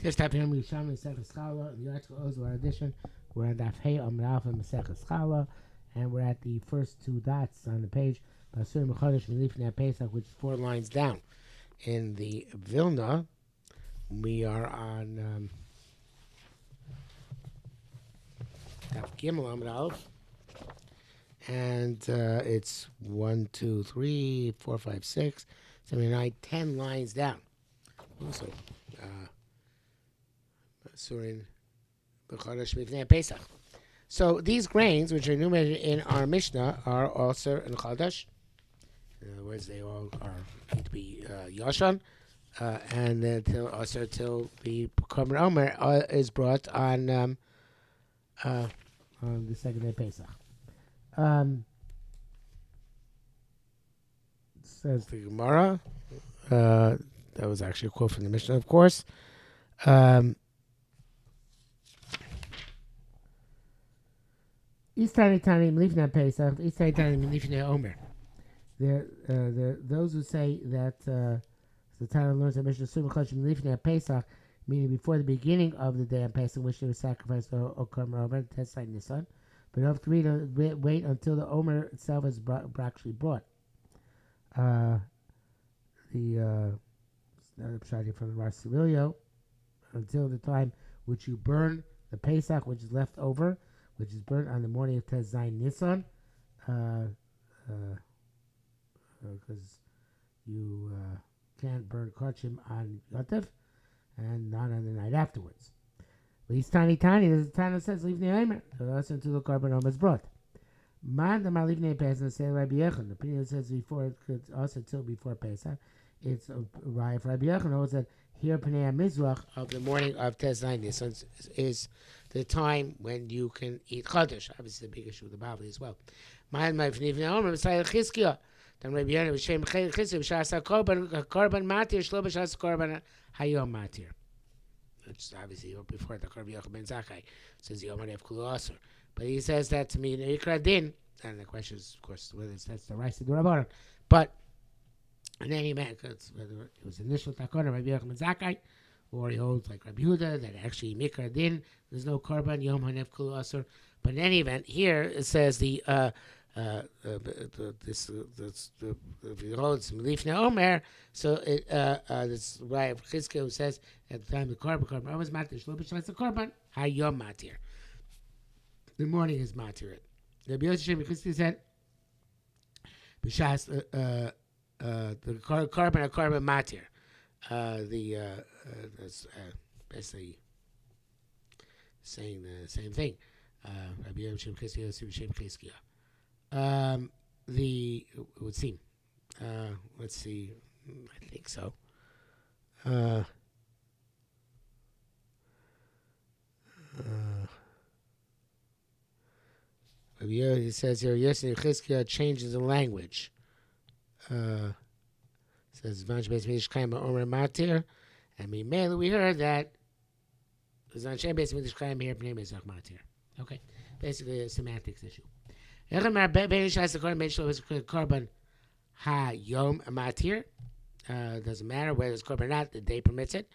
This type of Yerushalmi Challah, the article also our edition. We're on Daf Hey Amud Alpha Maseches Challah, and we're at the first two dots on the page. Basur Mechodesh Milifnei Pesach, which is 4 lines down. In the Vilna, we are on Daf Gimel Amud Alpha, and it's 1, 2, 3, 4, 5, 6, 7, 8, 9, 10 lines down. Also, so these grains, which are enumerated in our Mishnah, are also in Chadash. In other words, they all need to be Yashan, and then till the Korban Omer is brought on the second day Pesach. Says the Gemara. That was actually a quote from the Mishnah, of course. Istari Tani Milifnei Pesach, Istari Tani Milifnei Omer. Those who say that the Tana learns that Mishnah Sum Chodesh Milifnei Pesach, meaning before the beginning of the day of Pesach, which they would sacrifice the Korban Omer, Tesai Nisan, but you have to wait until the Omer itself is actually brought. Another pshat from the Marsilio, until the time which you burn the Pesach, which is left over, which is burnt on the morning of Tes Zayin Nisan, because you can't burn Kachim on Yotev, and not on the night afterwards. But he's tiny. There's a Tana that says, leave the Omer, so that's until the Korban Omer is brought. Man the Malivnei Pesach, say Rabbi Yechon. The opinion says before, it could also until before Pesach. It's a raya for Rabbi Yechon holds that here Pnei Mizrach of the morning of Tes Zayin Nisan is the time when you can eat Chodesh. Obviously, the big issue with the Bible as well. Man my Vnivnei Omer Messiah Chizkiah. Then Rabbi Yechon B'Shem Chizkiah B'Shas Korban Matir Shlo B'Shas Korban Hayom Matir. Which is obviously before the Rabbi Yochanan ben Zakkai says Yom Hanev Kulu Asur. But he says that to me in Ikra Din, and the question is, of course, whether that's the rice of the Rabbanon. But in any event, whether it was initial Takona Rabbi Yochanan ben Zakkai, or he holds like Rabbi Yehuda that actually Mikra Din, there's no Korban Yom Hanev Kulu Asur. But in any event, here it says the Milifnei Omer. So this right of Chizkiah who says at the time the Korban was matir, Shlo B'Shas the Korban Hayom matir. The morning is matir. The Chizkiah said B'Shas the Korban matir. That's basically saying the same thing. Rabbi Yerushalmi Challah. It would seem. Let's see. I think so. He says here, yesterday Chizkiah changes the language. Says Vanch Beis Midrash Chaim Omer Matir, and we heard that Vanch Beis Midrash Chaim here Pnei Mizrach Matir. Okay, basically a semantics issue. Korban Hayom Matir. Doesn't matter whether it's Korban or not, the day permits it.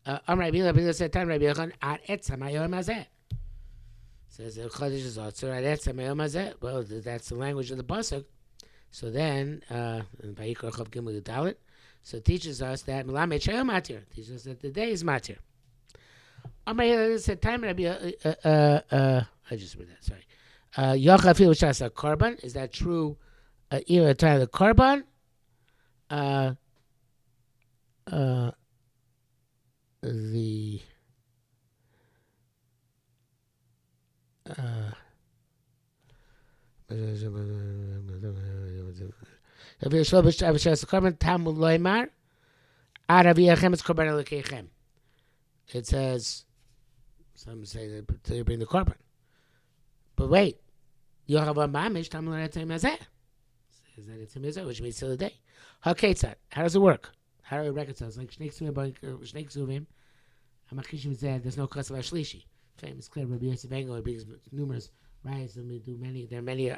Rabbi said, "Time Rabbi Yochanan at Etzam Hayom Hazeh." Says the Chodesh is also at Etzam Hayom Hazeh. Well, that's the language of the pasuk. So then, in Vayikra Chav Gimel Yudalit, so it teaches us that Melamed Shayom Matir. Teaches us that the day is Matir. Said, "Time Rabbi." I just read that. Sorry. Yochafil B'Shas Korban. Is that true? Even at the time of the Korban. The it says, some say that they bring the Korban. But wait, Yochav Mamish Tamil Etzem Hazeh. Says that it's a mitzvah, which means till the day. Haketzat. How does it work? How do we reconcile? It's like Shnei Ksuvim. Hamakishim said there's no Kasav Ashlishi. Famous clear Rabbi Yosef Engel brings numerous riots, and there are many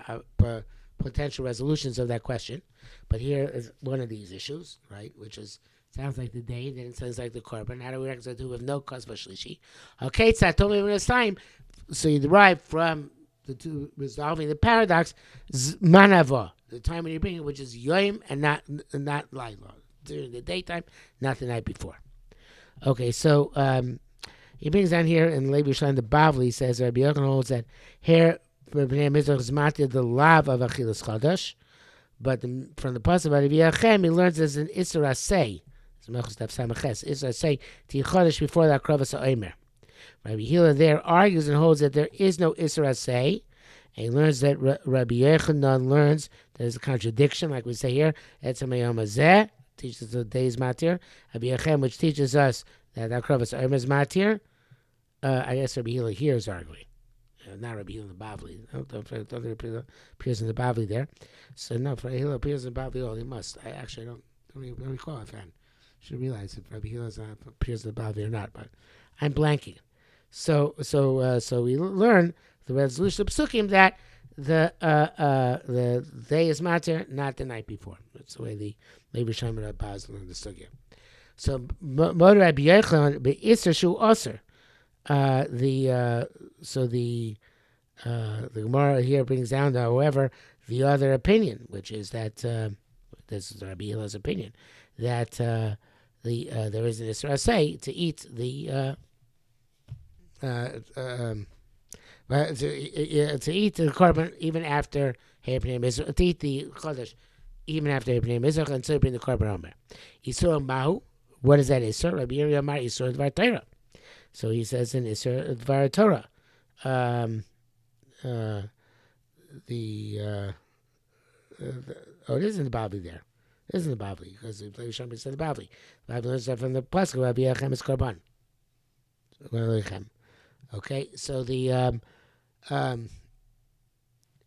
potential resolutions of that question. But here is one of these issues, right? Which is Sounds like the day, then it sounds like the korban. How do we reconcile two with no kasva shlishi? Okay, so I told me this time. So you derive from the two resolving the paradox, manava, the time when you bring it, which is yoim and not laila, during the daytime, not the night before. Okay, so he brings down here in Yerushalmi the Bavli says Rabbi Yochanan holds that here Bnei Mizrach is matir the lav of achilas chadash, but from the pasuk about Rabbi Yachem he learns there's an isur asay. Isur asay to chadash before that kravas ha'omer. Rabbi Hila there argues and holds that there is no isur asay, and he learns that Rabbi Yochanan learns there's a contradiction, like we say here. Etzem hayom hazeh teaches the day's matir. Rabbi Yachem, which teaches us that kravas ha'omer is matir. I guess Rabbi Hila here is arguing. Not Rabbi Hila in the Bavli. Don't appears in the Bavli there. So no, Rabbi Hila appears in the Bavli. Oh, he must. I actually don't recall if I should realize if Rabbi Hila appears in the Bavli or not. But I'm blanking. So we learn the resolution of Psukim that the day is matter, not the night before. That's the way the Yerushalmi Rabbaz learned the sugya. So Mod Rabbi Yochanan be'isr shu aser. The Gemara here brings down, however, the other opinion, which is that this is Rabbi Hila's opinion, that there is an Isra say to eat the to eat the korban even after Hebnei Mizrach, to eat the chodesh even after Hebnei Mizrach, and so bring the korban omer. Isur mahu, what is that Isur? Rabbi Yirmiyah Amar Isur Dvar Torah. So he says in Isser Dvar Torah, it is in the Bavli there. It is in the Bavli, because the Yerushalmi said the Bavli. The Bavli learns that from the Pasuk, Rabbi Yachem is Korban. Okay, so the Rabbi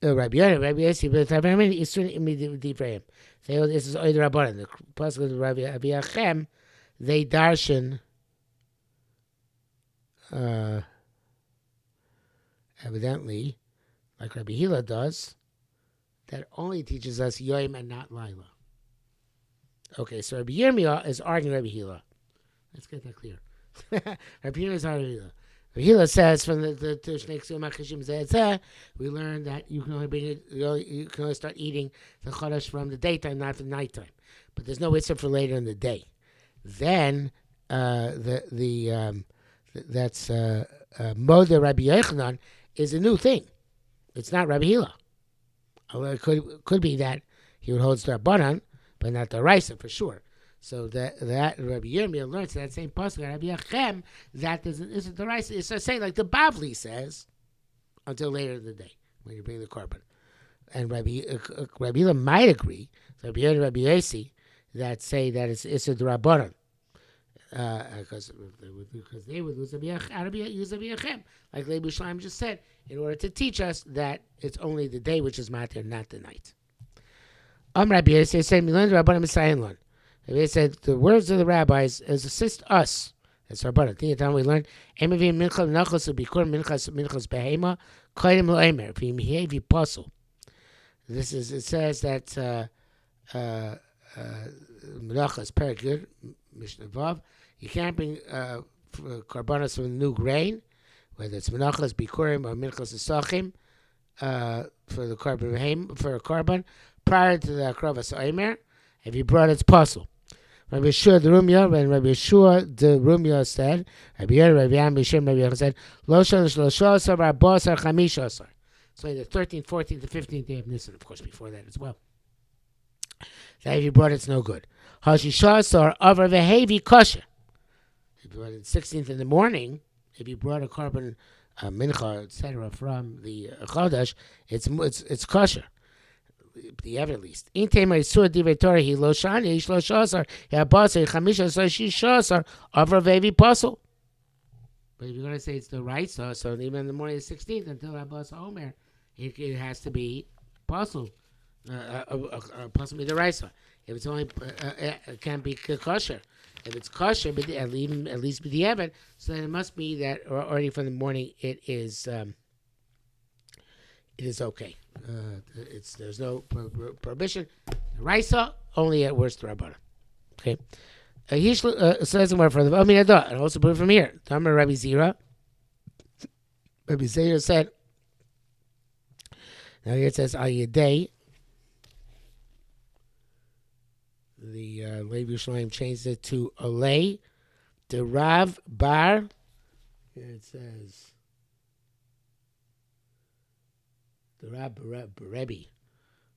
Yossi, but the Rabbi Yisrael immediately for him. This is Oid Rabbanan. The Pasuk of Rabbi Yachem, they darshan. Evidently, like Rabbi Hila does, that only teaches us Yoim and not Laila. Okay, so Rabbi Yirmiyah is arguing Rabbi Hila. Let's get that clear. Rabbi Yirmiyah is arguing Rabbi Hila. Rabbi Hila says from the we learned that you can only start eating the chodesh from the daytime, not the nighttime. But there's no issue for later in the day. Then that's Moda Rabbi Yochanan is a new thing. It's not Rabbi Hila. Although it could be that he would hold the Rabbanan, but not the Raisa for sure. So that Rabbi Yirmiyah learns that same pasuk Rabbi Yachem that isn't the Raisa. It's saying like the Bavli says until later in the day when you bring the korban. And Rabbi Hila might agree. So Rabbi Yirmiyah, Rabbi Yossi that say that it's a Rabbanan. Because they would use Rabbi Yachem, like Leib Yerushalmi just said, in order to teach us that it's only the day which is matter, not the night. Rabbi Yossi said, "Milan Rabbanim Misayin." Rabbi said, "The words of the rabbis assist us." That's Rabbanim. The time we learned, "Emavim minchas nachos ubikur minchas behema kodim loemer v'imhevi pasul." This is. It says that menachas perigud Mishnah Vav. You can't bring korbanos from new grain, whether it's menachas bikurim or minchas esachim, for the korban prior to the kravas omer. If you brought its puzzle, Rabbi Yeshua the Rumya, when Rabbi Yeshua the Rumya said, Rabbi Yishem Rabbi Yechon said, Lo shalosh asar v'arba'asar chamisha asar. So the 13th, 14th, the 15th day of Nisan, of course, before that as well. That if you brought it's no good. Hashisha asar over v'hevi kosher. If you brought it 16th in the morning, if you brought a korban mincha, etc., from the chodesh, it's kosher. The ever least. In tema isur divrei Torah he lo shani ish lo shasar yabasar chamisha asar shishasar over vevi pasul. But if you're going to say it's the right so even in the morning of the 16th until Abbas Omer, it has to be pasul. Possibly the right so. If it's only it can't be kosher. If it's kosher, but at least be the evan, so then it must be that already from the morning it is okay. There's no prohibition. Raisa only at worst Rabbana. Okay. says more further. And also put it from here. Tamar Rabbi Zira. Rabbi Zira said. Now here it says Al Yedei. The Levi Yerushalmi changed it to Alei the Rav Bar. Here it says the Rav Berebi.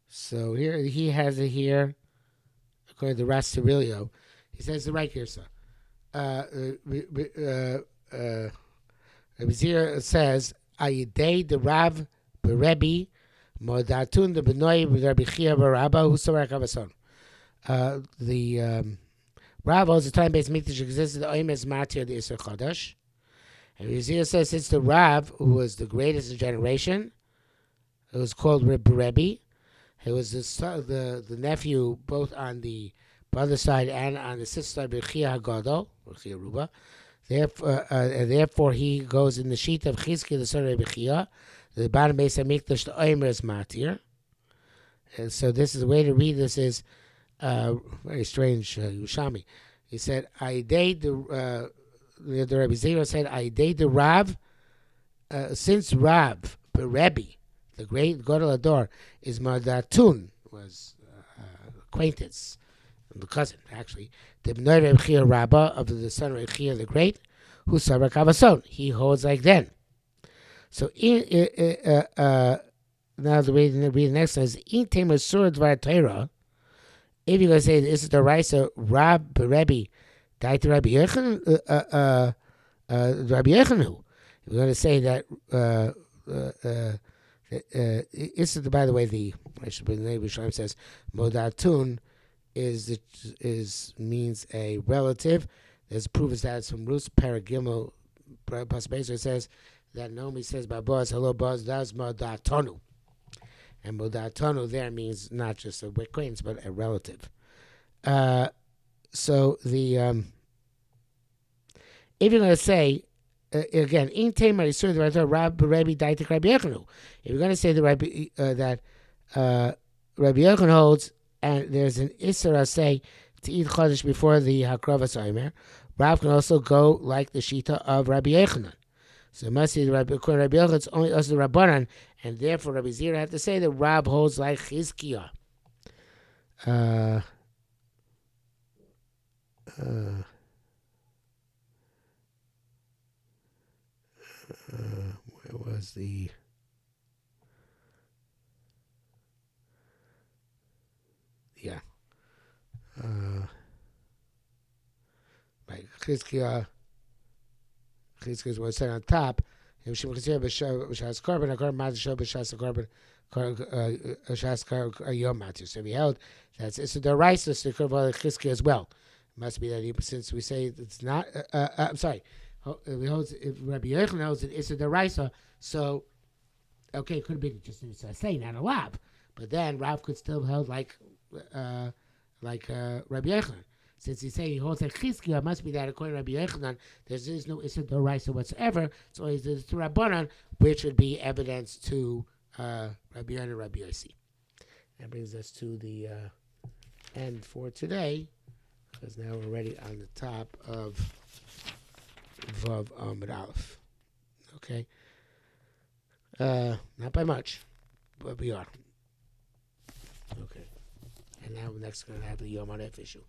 So here he has it here, according to Rastarilio. He says it right here, sir. Rabbi Zira says Ayidei the Rav Berebi Modatun the Benoi Rabbi Chia Barabba Husarak Avason. The Rav holds the time-based mikdash existed. The Oimes Matir the Isser Chodesh. And Rizia says since the Rav, who was the greatest in generation, it was called Rebbe. He was the nephew both on the brother's side and on the sister's side, Bechia Hagadol, Bechia Ruba. Therefore, he goes in the sheet of Chizki, the son of Bechia, the bottom base of mikdash, the Oimes Matir. And so this is the way to read this is. Very strange, Yerushalmi. He said, I date the Rabbi Zera said, I date the Rav, since Rav, Rebbe, the great Gadol Ador, is Madatun, was acquaintance, the cousin, actually, the Bnei Reb Chia Rabbah, of the son of Reb Chia the Great, who Sarak Avason, he holds like then. So, now the way to read the next one is, In Temer Surah Dvar Torah. If you're going to say this is the Raisa Rab Rebbe, died to Rabbi Yechon, Rabbi Yechonu. We're going to say that this is, by the way, the Yerushalmi says Modatun means a relative. There's proof is that it's from Rus Paragimel Pasbezer. It says that Naomi says by Boaz, hello Boaz, that's Modatonu. And Modatonu there means not just a acquaintance, but a relative. So the if you're going to say again, in Tamar Yisur the Rabbi Daitik Rabbi Yechonu, if you're going to say the Rabbi that Rabbi Yechon holds, and there's an Isra say to eat Chodesh before the Hakravas Omer, Rav can also go like the Shita of Rabbi Yechonon. So it must be the Rabbi Yochanan, it's only us the Rabbanan, and therefore Rabbi Zira had to say that Rab holds like Chizkiah. Where was the... Yeah. Right, Chizkiah was said on top. That's it's the Raisa Chizkiah as well. It must be that since we say it's not. I'm sorry. We hold if Rabbi Yochanan holds it, it's the Raisa. So okay, it could have been just say not a Rav, but then Rav could still hold like Rabbi Yochanan. Since he say he holds like Chizkiah, it must be that according to Rabbi Yochanan, there is no Issa D'Oraisa whatsoever. So it's the Rabbanan, which would be evidence to Rabbi Yochanan and Rabbi Yossi. That brings us to the end for today, because now we're already on the top of Vav Amud Aleph. Okay, not by much, but we are. Okay, and now next we're going to have the Yom Aref issue.